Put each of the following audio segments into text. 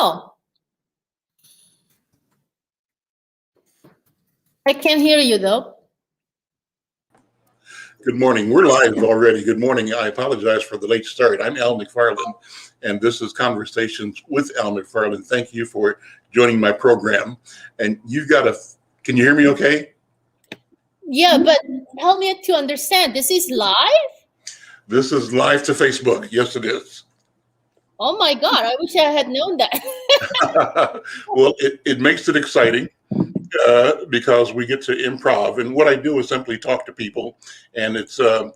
Hello. I can't hear you though. Good morning. We're live already. Good morning. I apologize for the late start. I'm Al McFarlane, and this is Conversations with Al McFarlane. Thank you for joining my program. And can you hear me okay? Yeah, but help me to understand. This is live? This is live to Facebook. Yes, it is. Oh my God, I wish I had known that. Well, it makes it exciting because we get to improv. And what I do is simply talk to people. And it's a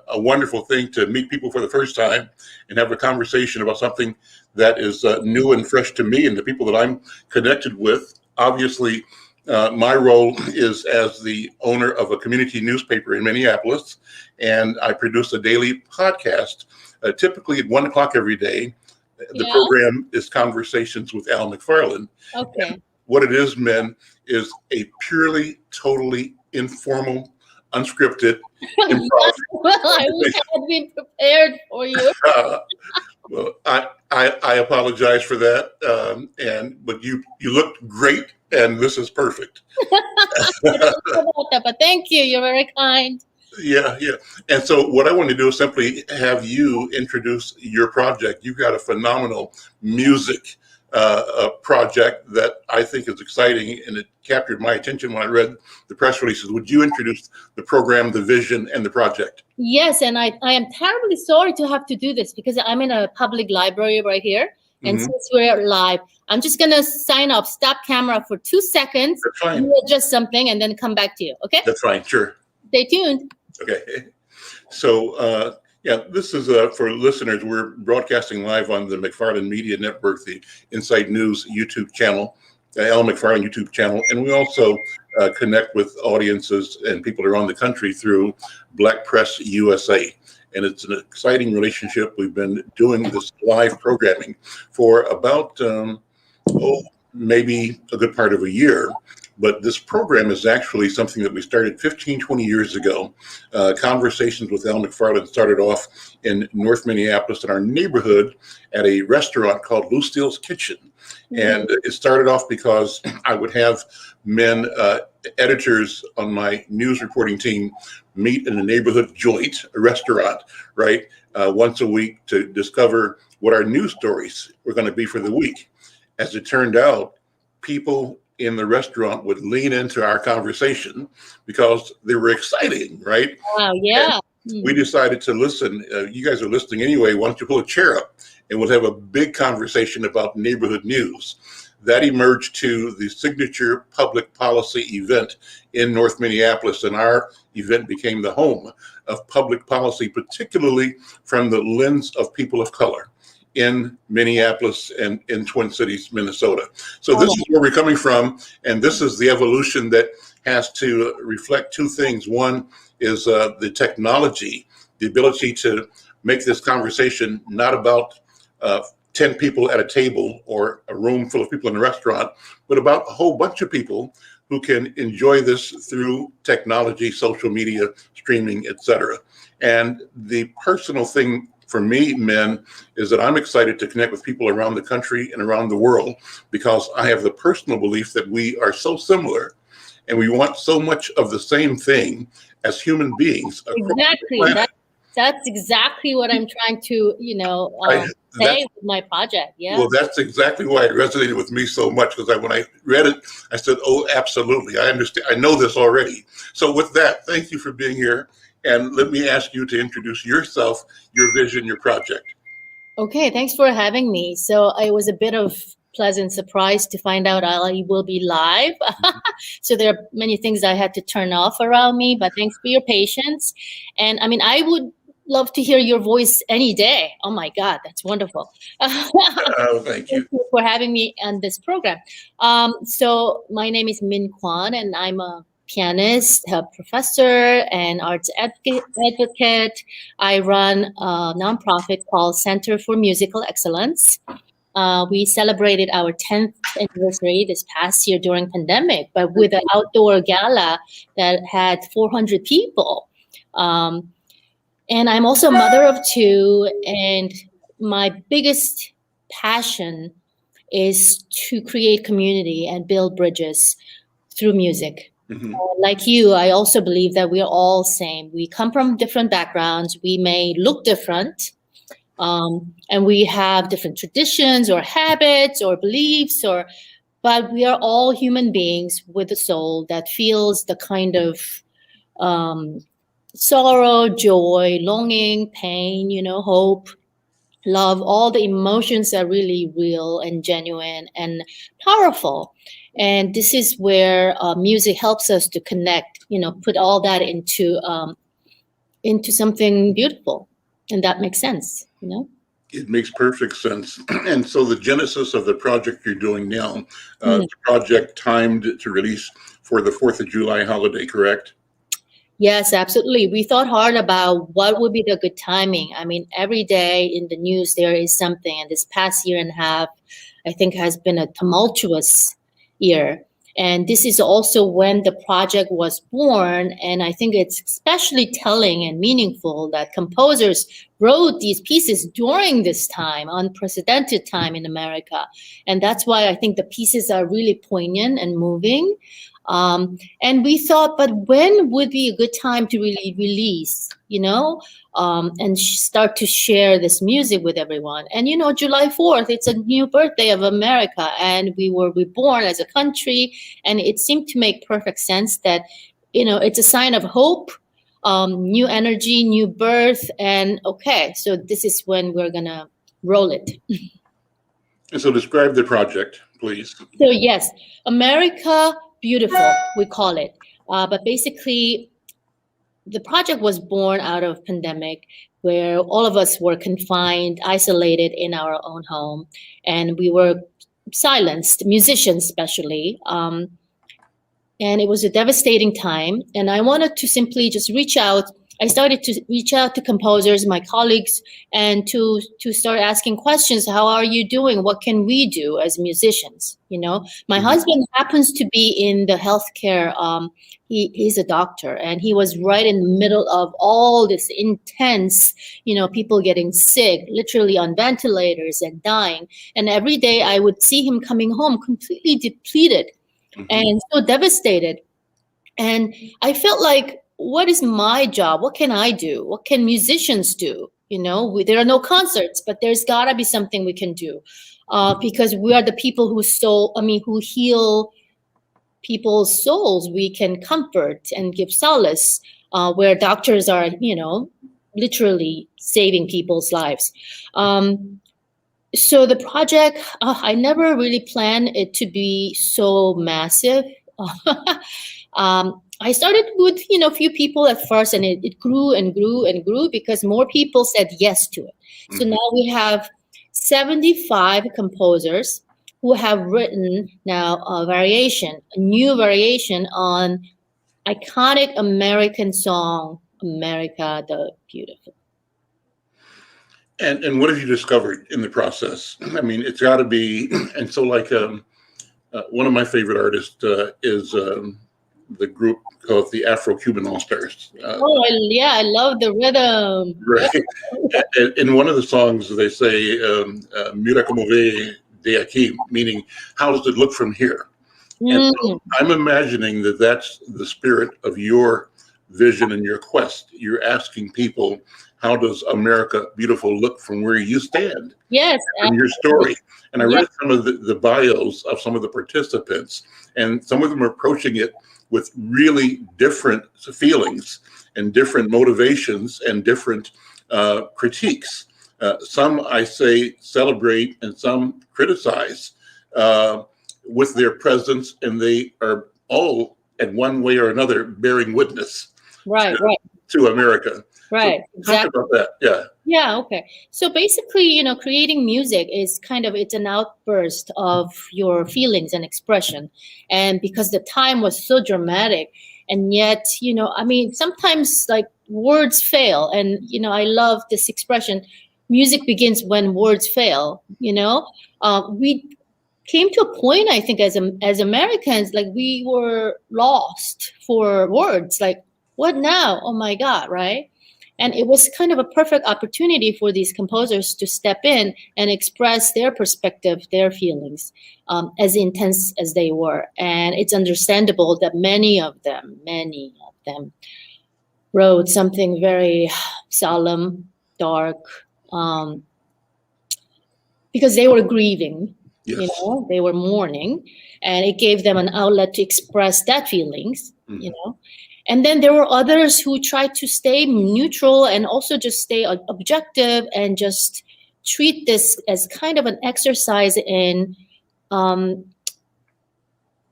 wonderful thing to meet people for the first time and have a conversation about something that is new and fresh to me and the people that I'm connected with. Obviously, my role is as the owner of a community newspaper in Minneapolis, and I produce a daily podcast, typically at 1 o'clock every day. The program is Conversations with Al McFarlane. Okay. And what it is, men, is a purely, totally informal, unscripted improv. Well, I wish I had been prepared for you. Well, I apologize for that, but you looked great, and this is perfect. But thank you. You're very kind. Yeah. And so what I want to do is simply have you introduce your project. You've got a phenomenal music project that I think is exciting, and it captured my attention when I read the press releases. Would you introduce the program, the vision, and the project? Yes, and I am terribly sorry to have to do this because I'm in a public library right here. And since we're live, I'm just going to sign off, stop camera for 2 seconds. That's fine. Adjust something and then come back to you. Okay? That's fine. Sure. Stay tuned. Okay. So, this is for listeners. We're broadcasting live on the McFarlane Media Network, the Inside News YouTube channel, the Al McFarlane YouTube channel, and we also connect with audiences and people around the country through Black Press USA. And it's an exciting relationship. We've been doing this live programming for about, maybe a good part of a year. But this program is actually something that we started 15, 20 years ago. Conversations with Al McFarlane started off in North Minneapolis in our neighborhood at a restaurant called Lucille's Kitchen. And it started off because I would have men, editors on my news reporting team meet in a neighborhood joint, a restaurant, right, once a week to discover what our news stories were going to be for the week. As it turned out, people in the restaurant would lean into our conversation because they were exciting, right? Wow, yeah. We decided to listen. You guys are listening anyway. Why don't you pull a chair up and we'll have a big conversation about neighborhood news. That emerged to the signature public policy event in North Minneapolis, and our event became the home of public policy, particularly from the lens of people of color in Minneapolis and in Twin Cities, Minnesota. So this is where we're coming from, and this is the evolution that has to reflect two things. One is the technology, the ability to make this conversation not about 10 people at a table or a room full of people in a restaurant, but about a whole bunch of people who can enjoy this through technology, social media, streaming, etc. And the personal thing for me, men, is that I'm excited to connect with people around the country and around the world because I have the personal belief that we are so similar and we want so much of the same thing as human beings. Exactly. That's exactly what I'm trying to, say with my project. Yeah. Well, that's exactly why it resonated with me so much because when I read it, I said, oh, absolutely. I understand. I know this already. So with that, thank you for being here. And let me ask you to introduce yourself, your vision, your project. Okay, thanks for having me. So it was a bit of pleasant surprise to find out I will be live. So there are many things I had to turn off around me, but thanks for your patience. And I mean, I would love to hear your voice any day. Oh my God, that's wonderful. Thank you. Thank you for having me on this program. So my name is Min Kwan, and I'm a pianist, a professor, and arts advocate. I run a nonprofit called Center for Musical Excellence. We celebrated our 10th anniversary this past year during pandemic, but with an outdoor gala that had 400 people. And I'm also a mother of two, and my biggest passion is to create community and build bridges through music. Mm-hmm. Like you, I also believe that we're all same. We come from different backgrounds. We may look different, and we have different traditions or habits or beliefs, but we are all human beings with a soul that feels the kind of um, sorrow, joy, longing, pain, hope, love, all the emotions are really real and genuine and powerful. And this is where music helps us to connect, put all that into something beautiful. And that makes sense. It makes perfect sense. And so the genesis of the project you're doing now, Hmm. the project timed to release for the 4th of July holiday, correct? Yes, absolutely. We thought hard about what would be the good timing. I mean, every day in the news there is something, and this past year and a half, I think, has been a tumultuous year. And this is also when the project was born. And I think it's especially telling and meaningful that composers wrote these pieces during this time, unprecedented time in America. And that's why I think the pieces are really poignant and moving. And we thought, but when would be a good time to really release, and start to share this music with everyone? And July 4th, it's a new birthday of America, and we were reborn as a country, and it seemed to make perfect sense that, it's a sign of hope, new energy, new birth, and okay, so this is when we're gonna roll it. And so describe the project, please. So yes, America Beautiful, we call it. But basically, the project was born out of pandemic, where all of us were confined, isolated in our own home, and we were silenced, musicians especially. And it was a devastating time. And I wanted to simply just reach out. I started to reach out to composers, my colleagues, and to start asking questions. How are you doing? What can we do as musicians? My husband happens to be in the healthcare. He's a doctor, and he was right in the middle of all this intense, people getting sick, literally on ventilators and dying. And every day I would see him coming home completely depleted and so devastated. And I felt like, what is my job? What can I do? What can musicians do? There are no concerts, but there's got to be something we can do, because we are the people who heal people's souls. We can comfort and give solace, where doctors are, literally saving people's lives. So the project, I never really planned it to be so massive. I started with a few people at first, and it grew and grew and grew because more people said yes to it. So now we have 75 composers who have written now a new variation on iconic American song, America the Beautiful. And what have you discovered in the process? I mean, it's got to be, and so like one of my favorite artists is the group called the Afro-Cuban All-Stars. I love the rhythm. Right. In one of the songs, they say, "Mira como ve de aquí," meaning, how does it look from here? And so I'm imagining that that's the spirit of your vision and your quest. You're asking people, how does America Beautiful look from where you stand? Yes. And your story. And I read some of the bios of some of the participants, and some of them are approaching it with really different feelings and different motivations and different critiques. Some, I say, celebrate, and some criticize with their presence, and they are all, in one way or another, bearing witness to America. Right. So exactly. Talk about that. Yeah. Yeah. Okay. So basically, creating music is it's an outburst of your feelings and expression. And because the time was so dramatic, and yet, sometimes like words fail. And, I love this expression, music begins when words fail. We came to a point, I think, as Americans, like we were lost for words. Like, what now? Oh my God. Right. And it was kind of a perfect opportunity for these composers to step in and express their perspective, their feelings, as intense as they were. And it's understandable that many of them wrote something very solemn, dark, um, because they were grieving, Yes. they were mourning, and it gave them an outlet to express that feelings, And then there were others who tried to stay neutral and also just stay objective and just treat this as kind of an exercise in um,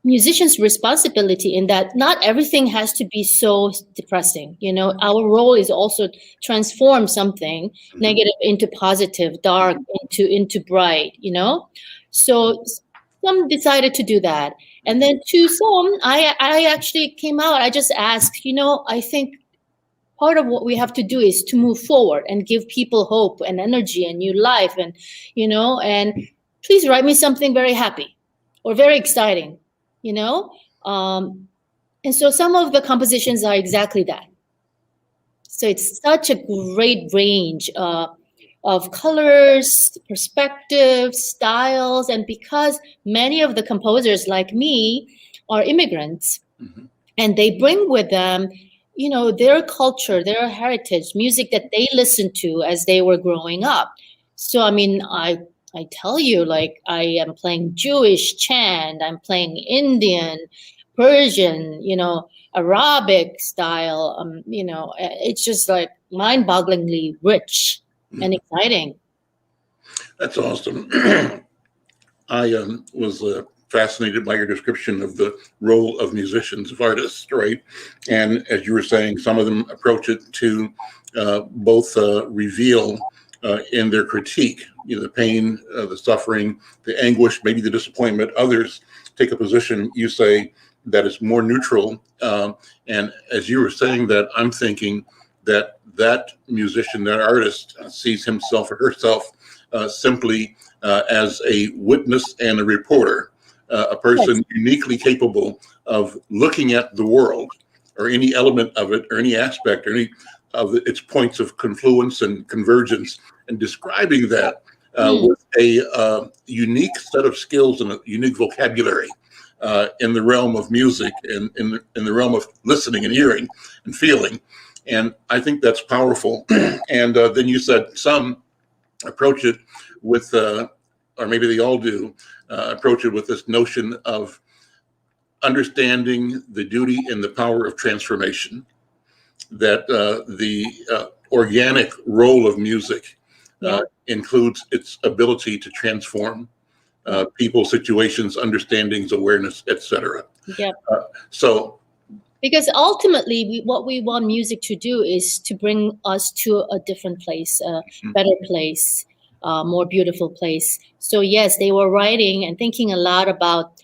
musicians' responsibility, in that not everything has to be so depressing. Our role is also transform something negative into positive, dark into bright. So some decided to do that, and then to some, I actually came out. I just asked, I think part of what we have to do is to move forward and give people hope and energy and new life, and please write me something very happy or very exciting, you know um, and so some of the compositions are exactly that. So it's such a great range of colors, perspectives, styles, and because many of the composers like me are immigrants, and they bring with them their culture, their heritage, music that they listened to as they were growing up. So I mean, I tell you, like, I am playing Jewish chant, I'm playing Indian, Persian, Arabic style. It's just like mind-bogglingly rich and exciting. That's awesome. I was fascinated by your description of the role of musicians, of artists, right? And as you were saying, some of them approach it to both reveal in their critique, the pain, the suffering, the anguish, maybe the disappointment. Others take a position, you say, that is more neutral. And as you were saying that, I'm thinking that musician, that artist, sees himself or herself simply as a witness and a reporter, a person uniquely capable of looking at the world or any element of it or any aspect or any of its points of confluence and convergence, and describing that with a unique set of skills and a unique vocabulary in the realm of music and in the realm of listening and hearing and feeling. And I think that's powerful. And then you said some approach it with, or maybe they all do, approach it with this notion of understanding the duty and the power of transformation, that the organic role of music includes its ability to transform people, situations, understandings, awareness, etc. Yep. So, because ultimately, what we want music to do is to bring us to a different place, a better place, more beautiful place. So yes, they were writing and thinking a lot about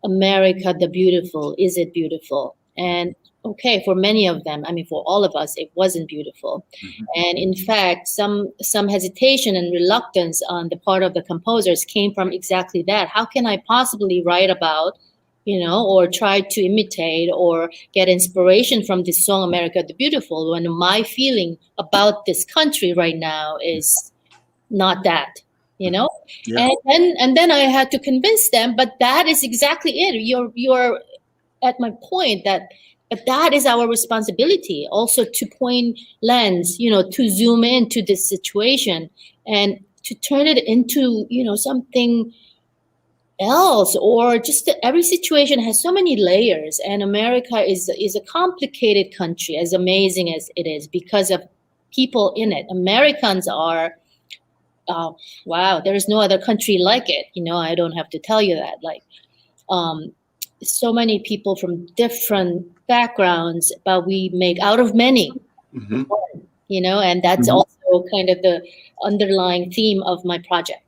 America the beautiful. Is it beautiful? And okay, for many of them, I mean, for all of us, it wasn't beautiful. And in fact, some hesitation and reluctance on the part of the composers came from exactly that. How can I possibly write about, or try to imitate or get inspiration from this song America the Beautiful, when my feeling about this country right now is not that, Yeah. and then I had to convince them, but that is exactly it. You're at my point, but that is our responsibility also, to point lens, to zoom into this situation and to turn it into something else, or just every situation has so many layers, and America is a complicated country, as amazing as it is, because of people in it. Americans are wow, there is no other country like it. I don't have to tell you that. Like, um, so many people from different backgrounds, but we make out of many, and that's also kind of the underlying theme of my project.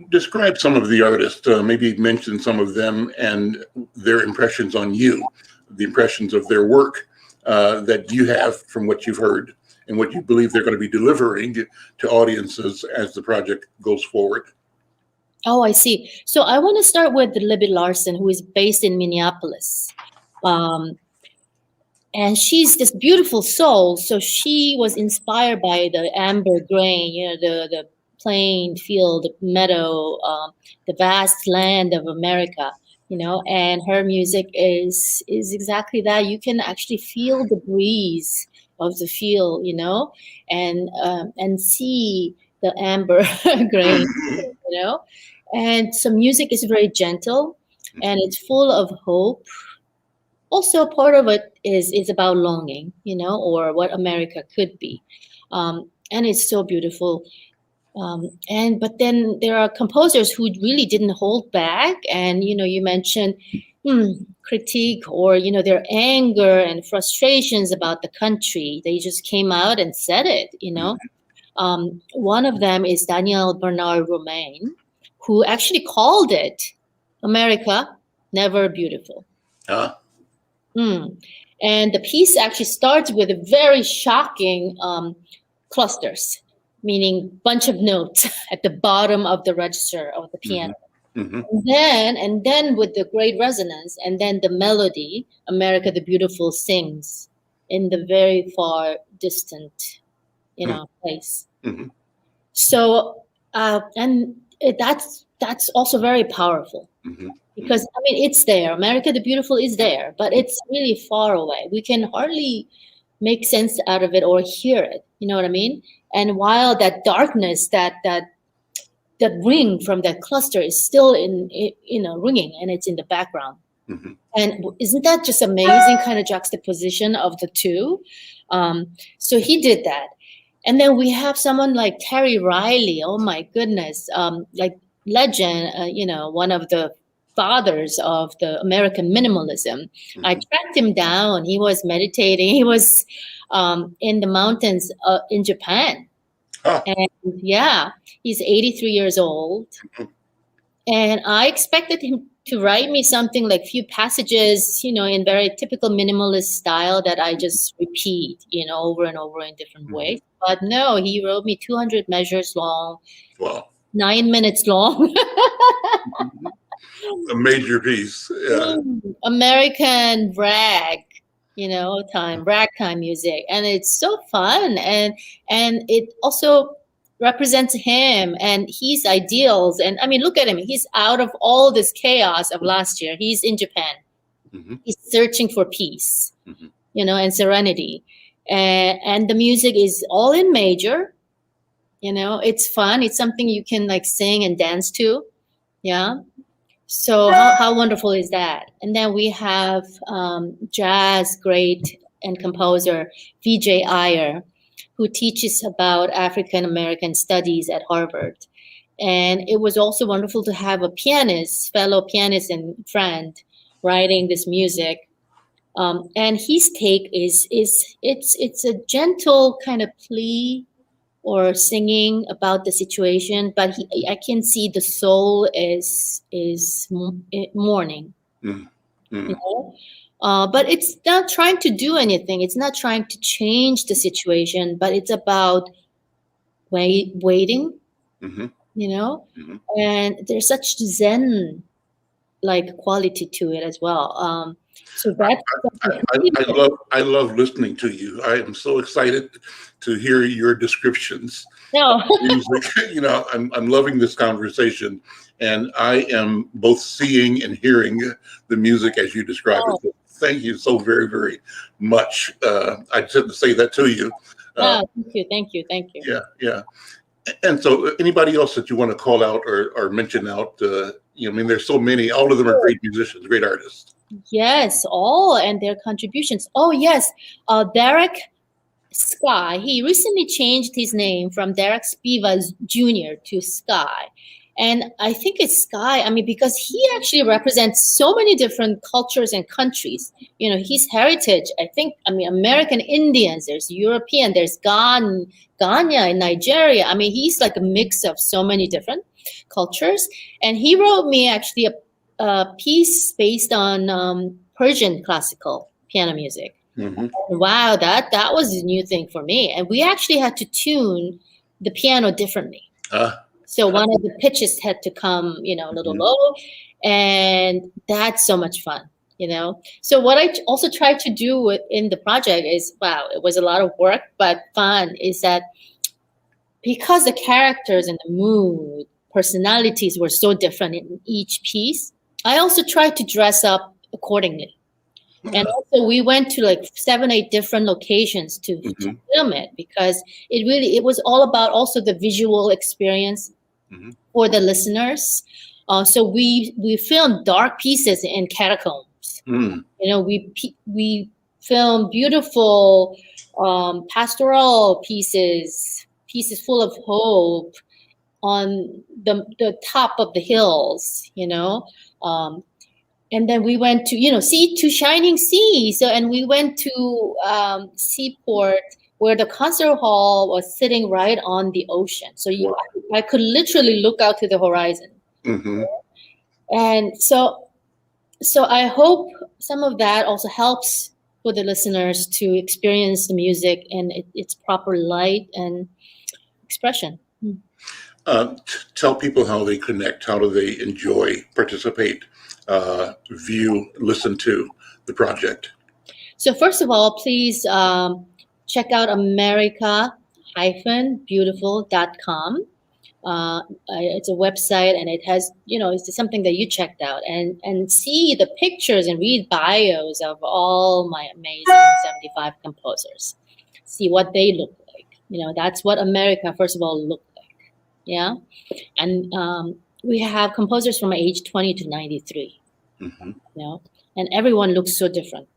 Describe some of the artists, maybe mention some of them and their impressions on you, the impressions of their work that you have from what you've heard and what you believe they're going to be delivering to audiences as the project goes forward. Oh, I see. So I want to start with Libby Larson, who is based in Minneapolis. and she's this beautiful soul. So she was inspired by the amber grain, the plain field, the meadow, the vast land of America, and her music is exactly that. You can actually feel the breeze of the field, and see the amber grain, you know. And so music is very gentle and it's full of hope. Also, part of it is about longing, or what America could be, and it's so beautiful. And but then there are composers who really didn't hold back, and you mentioned critique or their anger and frustrations about the country. They just came out and said it. One of them is Daniel Bernard Romain, who actually called it America Never Beautiful. Huh? And the piece actually starts with a very shocking clusters, meaning bunch of notes at the bottom of the register of the piano. Mm-hmm. And then with the great resonance, and then the melody, America the Beautiful sings in the very far distant, place. Mm-hmm. So that's also very powerful. Mm-hmm. Because it's there. America the Beautiful is there, but it's really far away. We can hardly make sense out of it or hear it. You know what I mean? And while that darkness, that ring from that cluster is still ringing, and it's in the background. Mm-hmm. And isn't that just amazing kind of juxtaposition of the two? So he did that. And then we have someone like Terry Riley. Oh my goodness, like legend. One of the fathers of the American minimalism. Mm-hmm. I tracked him down. He was meditating. He was in the mountains in Japan. Huh. And yeah, he's 83 years old. Mm-hmm. And I expected him to write me something like few passages, in very typical minimalist style that I just repeat, over and over in different ways. But no, he wrote me 200 measures long. Wow. 9 minutes long. A major piece. Yeah. American ragtime music, and it's so fun, and it also represents him and his ideals. And look at him, he's out of all this chaos of last year. He's in Japan. Mm-hmm. He's searching for peace, and serenity, and the music is all in major. It's fun. It's something you can like sing and dance to. Yeah. So how wonderful is that? And then we have jazz great and composer Vijay Iyer, who teaches about African American studies at Harvard. And it was also wonderful to have a fellow pianist and friend, writing this music. And his take is it's a gentle kind of plea or singing about the situation, but I can see the soul is mourning. Mm-hmm. But it's not trying to do anything. It's not trying to change the situation, but it's about waiting. Mm-hmm. And there's such Zen like quality to it as well. So that's I love listening to you. I am so excited to hear your descriptions. No. Music. I'm loving this conversation, and I am both seeing and hearing the music as you describe it. So thank you so very, very much. I just had to say that to you. Thank you. Yeah. And so, anybody else that you want to call out or mention out? There's so many. All of them are great musicians, great artists. Yes, all and their contributions. Oh yes, Derek Sky. He recently changed his name from Derek Spiva Jr. to Sky. And I think it's Sky, because he actually represents so many different cultures and countries. His heritage, American Indians, there's European, there's Ghana in Nigeria. He's like a mix of so many different cultures. And he wrote me actually a piece based on Persian classical piano music. Mm-hmm. Wow, that was a new thing for me. And we actually had to tune the piano differently. So one of the pitches had to come, a little low, and that's so much fun. So what I also tried to do in the project is, wow, it was a lot of work, but fun, is that because the characters and the mood, personalities were so different in each piece, I also tried to dress up accordingly. And also we went to like 7, 8 different locations to Mm-hmm. film it, because it was all about also the visual experience Mm-hmm. for the listeners. So we filmed dark pieces in catacombs. Mm. We filmed beautiful pastoral pieces full of hope on the top of the hills. Um, and then we went to sea to shining sea. So, and we went to seaport, where the concert hall was sitting right on the ocean, so Wow. I could literally look out to the horizon. Mm-hmm. And so I hope some of that also helps for the listeners to experience the music and its proper light and expression. Tell people how they connect. How do they enjoy, participate, view, listen to the project? So first of all, please check out america-beautiful.com. It's a website, and it has, it's something that you checked out, and see the pictures and read bios of all my amazing 75 composers. See what they look like. That's what America, first of all, looked like. Yeah. And we have composers from age 20 to 93, Mm-hmm. and everyone looks so different.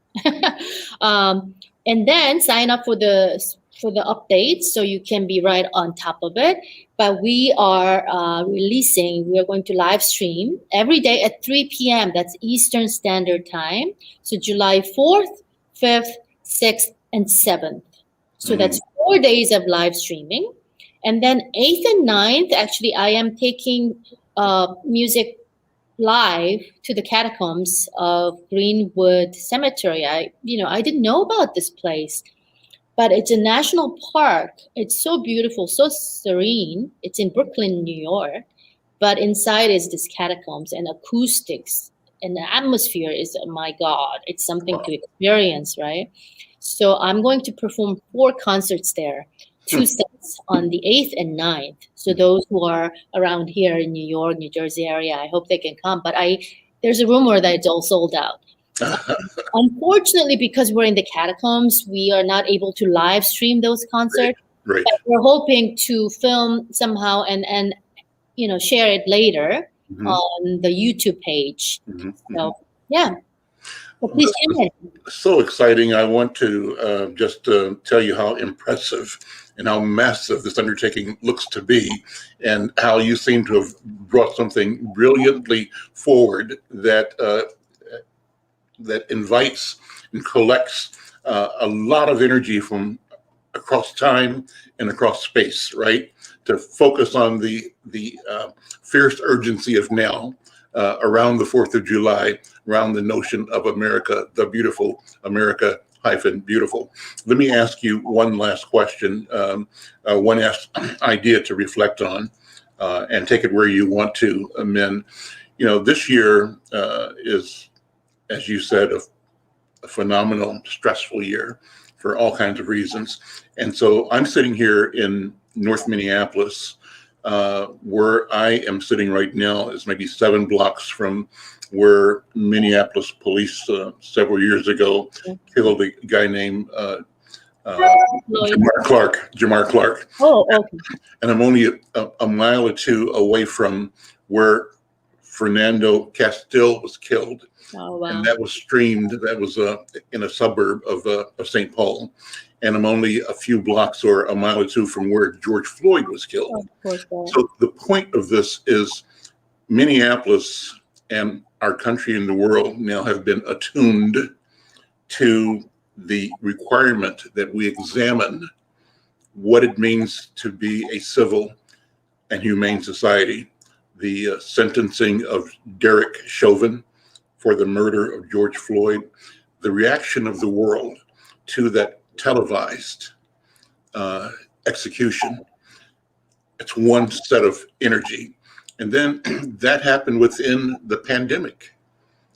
And then sign up for the updates, so you can be right on top of it. But we are we are going to live stream every day at 3 p.m. That's Eastern Standard Time. So July 4th, 5th, 6th, and 7th. So that's 4 days of live streaming. And then 8th and 9th, actually, I am taking music live to the catacombs of Greenwood Cemetery. I didn't know about this place, but it's a national park. It's so beautiful, so serene. It's in Brooklyn, New York, but inside is this catacombs and acoustics, and the atmosphere is, oh my God, it's something to experience, right? So I'm going to perform 4 concerts there, 2 sets on the 8th and 9th. So those who are around here in New York, New Jersey area, I hope they can come. But there's a rumor that it's all sold out. Unfortunately, because we're in the catacombs, we are not able to live stream those concerts. Right. But we're hoping to film somehow and share it later on the YouTube page. Mm-hmm. So yeah. So please tune in. So exciting. I want to just tell you how impressive and how massive this undertaking looks to be, and how you seem to have brought something brilliantly forward that invites and collects a lot of energy from across time and across space, right? To focus on the fierce urgency of now, around the 4th of July, around the notion of America, the beautiful, America-beautiful. Let me ask you one last question, one idea to reflect on, and take it where you want to, Min. This year is, as you said, a phenomenal, stressful year for all kinds of reasons. And so I'm sitting here in North Minneapolis, where I am sitting right now is maybe 7 blocks from where Minneapolis police several years ago killed a guy named Jamar Clark. Oh, okay. And I'm only a mile or 2 away from where Fernando Castile was killed. Oh, wow. And that was streamed. That was in a suburb of St. Paul. And I'm only a few blocks or a mile or 2 from where George Floyd was killed. Of course, yeah. So the point of this is Minneapolis and our country and the world now have been attuned to the requirement that we examine what it means to be a civil and humane society. The sentencing of Derek Chauvin for the murder of George Floyd, the reaction of the world to that televised execution. It's one set of energy. And then that happened within the pandemic.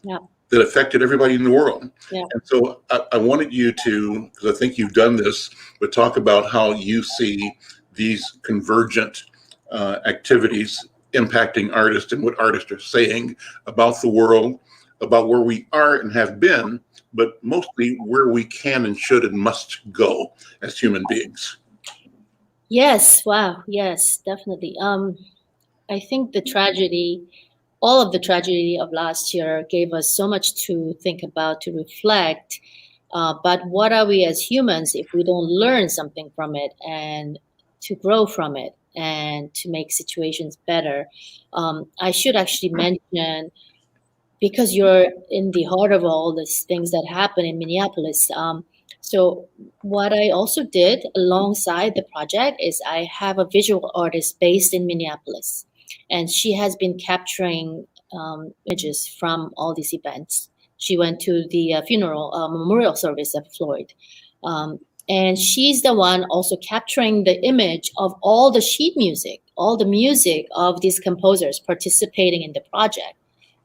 Yeah. that affected everybody in the world. Yeah. And so I wanted you to, because I think you've done this, but talk about how you see these convergent activities impacting artists and what artists are saying about the world, about where we are and have been, but mostly where we can and should and must go as human beings. Yes. Wow. Yes, definitely. I think the tragedy, all of the tragedy of last year gave us so much to think about, to reflect. But what are we as humans if we don't learn something from it and to grow from it and to make situations better? I should actually mention, because you're in the heart of all these things that happen in Minneapolis. So what I also did alongside the project is I have a visual artist based in Minneapolis, and she has been capturing images from all these events. She went to the funeral memorial service of Floyd. Um, and she's the one also capturing the image of all the sheet music, all the music of these composers participating in the project.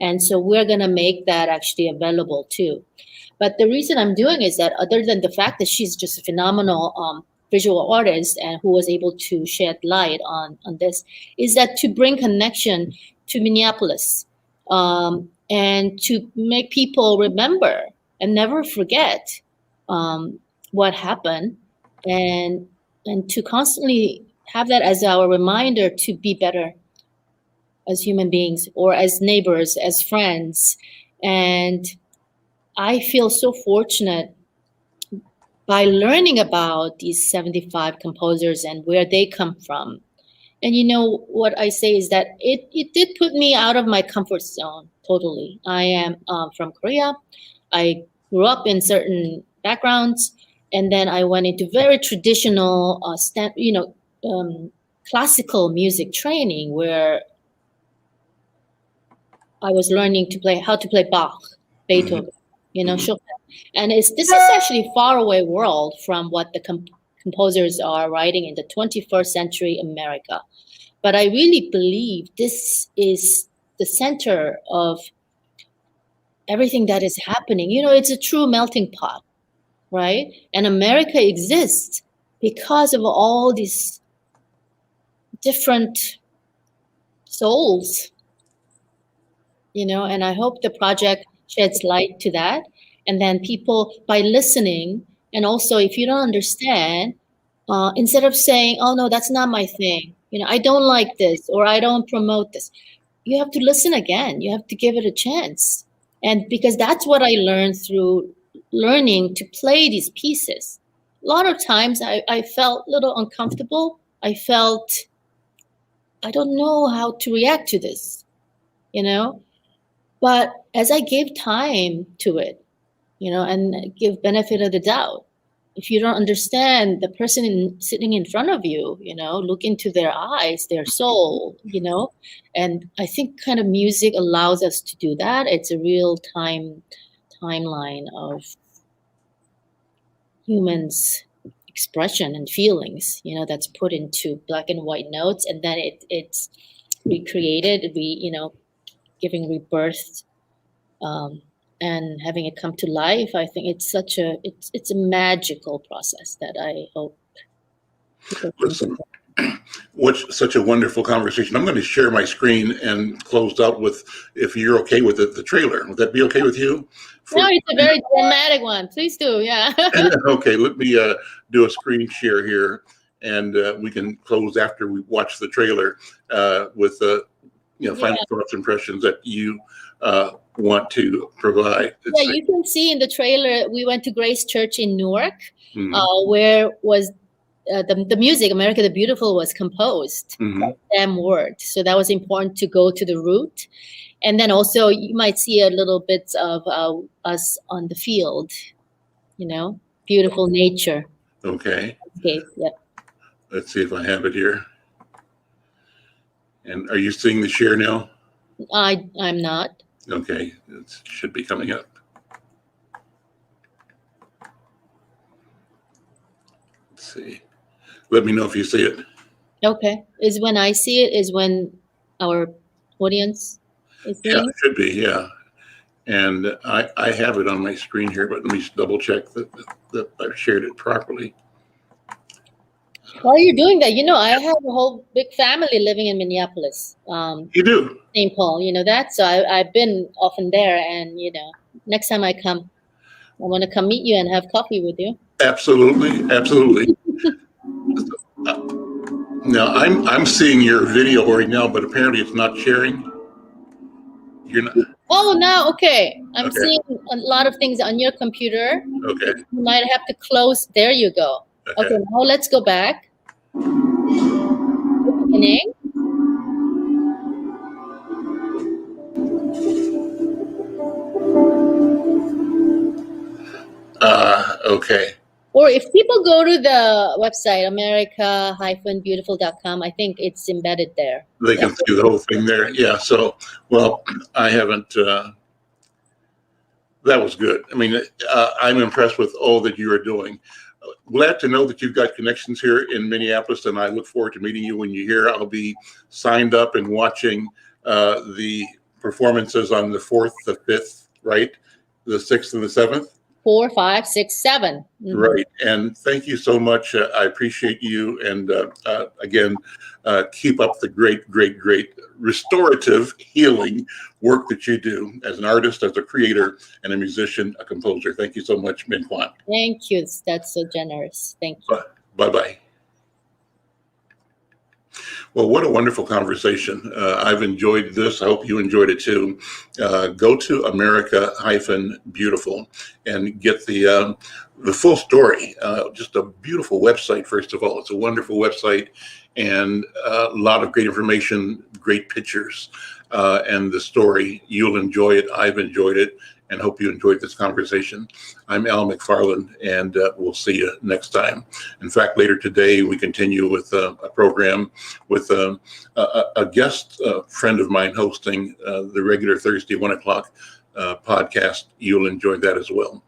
And so we're going to make that actually available too. But the reason I'm doing is that other than the fact that she's just a phenomenal visual artist and who was able to shed light on this, is that to bring connection to Minneapolis and to make people remember and never forget um, what happened, and to constantly have that as our reminder to be better as human beings or as neighbors, as friends. And I feel so fortunate by learning about these 75 composers and where they come from. And you know what I say is that it did put me out of my comfort zone totally. I am from Korea. I grew up in certain backgrounds, and then I went into very traditional, classical music training where I was learning to play how to play Bach, Beethoven, Chopin, and this is actually far away world from what the composers are writing in the 21st century America. But I really believe this is the center of everything that is happening. It's a true melting pot, right? And America exists because of all these different souls, and I hope the project sheds light to that. And then people, by listening, and also if you don't understand, instead of saying, oh no, that's not my thing, I don't like this, or I don't promote this, you have to listen again. You have to give it a chance. And because that's what I learned through learning to play these pieces. A lot of times I felt a little uncomfortable. I felt, I don't know how to react to this, but as I gave time to it, and give benefit of the doubt, if you don't understand the person sitting in front of you, look into their eyes, their soul, and I think kind of music allows us to do that. It's a real timeline of humans' expression and feelings, that's put into black and white notes, and then it's recreated, giving rebirth, and having it come to life. I think it's it's a magical process that I hope people can. Listen, what's such a wonderful conversation. I'm going to share my screen and close out with, if you're okay with it, the trailer. Would that be okay with you? No, it's a very dramatic one. Please do, yeah. Okay, let me do a screen share here, and we can close after we watch the trailer with final thoughts, impressions that you want to provide. Yeah, you can see in the trailer, we went to Grace Church in Newark, where was the music, America the Beautiful, was composed by Sam Ward. So that was important to go to the root. And then also you might see a little bit of us on the field, beautiful nature. Okay. Okay, yeah. Let's see if I have it here. And are you seeing the share now? I'm not. Okay, it should be coming up. Let's see. Let me know if you see it. Okay. Is when I see it is when our audience is seeing? Yeah, it should be, yeah. And I have it on my screen here, but let me double check that I've shared it properly. While you're doing that, I have a whole big family living in Minneapolis, You do? St. Paul, that. So I've been often there, and next time I come, I want to come meet you and have coffee with you. Absolutely, absolutely. Now I'm seeing your video right now, but apparently it's not sharing. You're not. Oh, now okay. I'm Okay. seeing a lot of things on your computer. Okay. You might have to close. There you go. Okay, now let's go back. Beginning. Okay. Or if people go to the website, america-beautiful.com, I think it's embedded there. They can see the whole thing there. Yeah. So, well, I haven't. That was good. I mean, I'm impressed with all that you are doing. Glad to know that you've got connections here in Minneapolis, and I look forward to meeting you when you're here. I'll be signed up and watching the performances on the 4th, the 5th, right? The 6th and the 7th. 4, 5, 6, 7. Mm-hmm. Right. And thank you so much. I appreciate you. And again, keep up the great restorative healing work that you do as an artist, as a creator, and a musician, a composer. Thank you so much, Min Kwan. Thank you. That's so generous. Thank you. Bye-bye. Well, what a wonderful conversation. I've enjoyed this. I hope you enjoyed it too. Go to America-Beautiful and get the full story. Just a beautiful website, first of all. It's a wonderful website and a lot of great information, great pictures, and the story. You'll enjoy it. I've enjoyed it, and hope you enjoyed this conversation. I'm Al McFarlane, and we'll see you next time. In fact, later today, we continue with a program with a guest friend of mine hosting the regular Thursday 1 o'clock podcast. You'll enjoy that as well.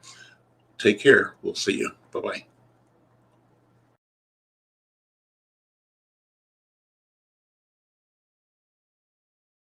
Take care. We'll see you. Bye-bye.